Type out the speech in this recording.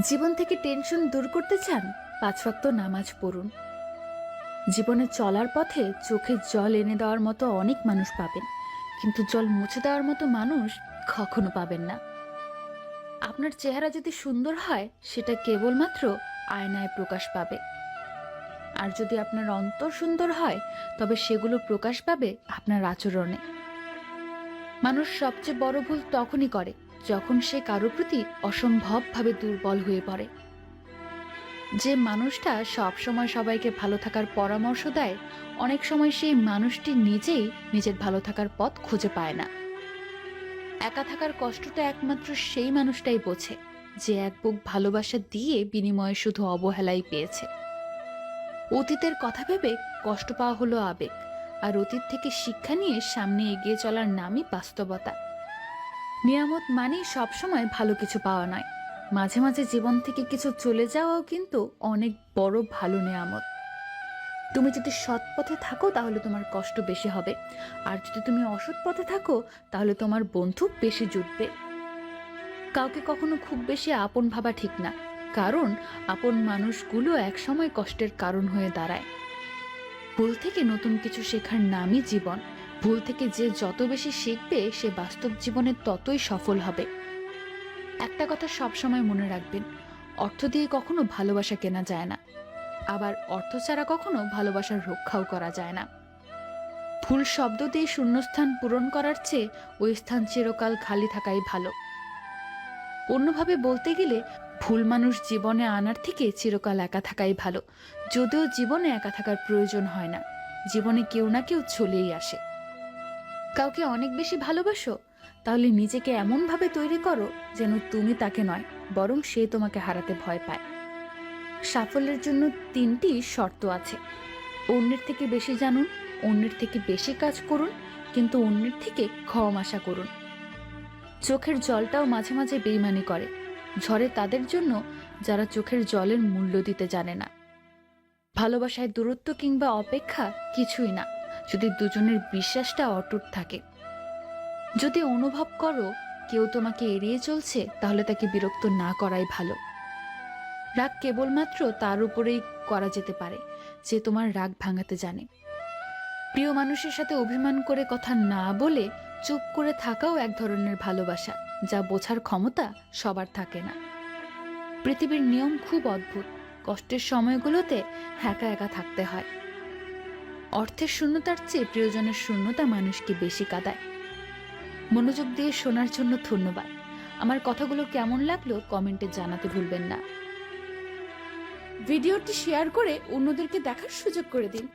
জীবন থেকে টেনশন দূর করতে চান? 5 ওয়াক্ত নামাজ পড়ুন। জীবনে চলার পথে চোখে জল এনে দেওয়ার মতো অনেক মানুষ পাবেন, কিন্তু জল মুছে দেওয়ার মতো মানুষ কখনো পাবেন না। আপনার চেহারা যদি সুন্দর হয়, সেটা কেবলমাত্র আয়নায় প্রকাশ পাবে। আর যদি আপনার অন্তর সুন্দর হয়, তবে সেগুলো প্রকাশ পাবে আপনার আচরণে। মানুষ সবচেয়ে বড় ভুল তখনই করে যখন সে কারো প্রতি অসম্ভবভাবে দুর্বল হয়ে পড়ে। যে মানুষটা সব সময় সবাইকে ভালো থাকার পরামর্শ দেয়, অনেক সময় সেই মানুষটি নিজেই নিজের ভালো থাকার পথ খুঁজে পায় না। একা থাকার কষ্টটা একমাত্র সেই মানুষটাই বোঝে, যে এক বুক ভালোবাসা দিয়ে বিনিময়ে শুধু অবহেলাই পেয়েছে। অতীতের কথা ভেবে কষ্ট পাওয়া হলো আবেগ, আর অতীত থেকে শিক্ষা নিয়ে সামনে এগিয়ে চলার নামই বাস্তবতা। নিয়ামত মানেই সবসময় ভালো কিছু পাওয়া নয়, মাঝে মাঝে জীবন থেকে কিছু চলে যাওয়াও কিন্তু অনেক বড় ভালো নিয়ামত। তুমি যদি সৎ পথে থাকো তাহলে তোমার কষ্ট বেশি হবে, আর যদি তুমি অসৎ পথে থাকো তাহলে তোমার বন্ধু বেশি জুটবে। কাউকে কখনো খুব বেশি আপন ভাবা ঠিক না, কারণ আপন মানুষগুলো একসময় কষ্টের কারণ হয়ে দাঁড়ায়। ভুল থেকে নতুন কিছু শেখার নামই জীবন। ভুল থেকে যে যত বেশি শিখবে, সে বাস্তব জীবনে ততই সফল হবে। একটা কথা সবসময় মনে রাখবেন, অর্থ দিয়ে কখনো ভালোবাসা কেনা যায় না, আবার অর্থ ছাড়া কখনো ভালোবাসার রক্ষাও করা যায় না। ভুল শব্দ দিয়ে শূন্যস্থান পূরণ করার চেয়ে ওই স্থান চিরকাল খালি থাকাই ভালো। অন্যভাবে বলতে গেলে, ভুল মানুষ জীবনে আনার থেকে চিরকাল একা থাকাই ভালো। যদিও জীবনে একা থাকার প্রয়োজন হয় না, জীবনে কেউ না কেউ চলেই আসে। কাউকে অনেক বেশি ভালোবাসো, তাহলে নিজেকে এমনভাবে তৈরি করো যেন তুমি তাকে নয়, বরং সে তোমাকে হারাতে ভয় পায়। সাফল্যের জন্য 3টি শর্ত আছে: অন্যের থেকে বেশি জানুন, অন্যের থেকে বেশি কাজ করুন, কিন্তু অন্যের থেকে কম আশা করুন। চোখের জলটাও মাঝে মাঝে বেইমানি করে, ঝরে তাদের জন্য যারা চোখের জলের মূল্য দিতে জানে না। ভালোবাসায় দূরত্ব কিংবা অপেক্ষা কিছুই না, যদি দুজনের বিশ্বাসটা অটুট থাকে। যদি অনুভব করো কেউ তোমাকে এড়িয়ে চলছে, তাহলে তাকে বিরক্ত না করাই ভালো। রাগ কেবলমাত্র তার উপরেই করা যেতে পারে যে তোমার রাগ ভাঙাতে জানে। প্রিয় মানুষের সাথে অভিমান করে কথা না বলে চুপ করে থাকাও এক ধরনের ভালোবাসা, যা বোঝার ক্ষমতা সবার থাকে না। পৃথিবীর নিয়ম খুব অদ্ভুত, কষ্টের সময়গুলোতে একা একা থাকতে হয়। অর্থের শূন্যতার চেয়ে প্রিয়জনের শূন্যতা মানুষকে বেশি কাঁদায়। মনোযোগ দিয়ে শোনার জন্য ধন্যবাদ। আমার কথাগুলো কেমন লাগলো কমেন্টে জানাতে ভুলবেন না। ভিডিওটি শেয়ার করে অন্যদেরকে দেখার সুযোগ করে দিন।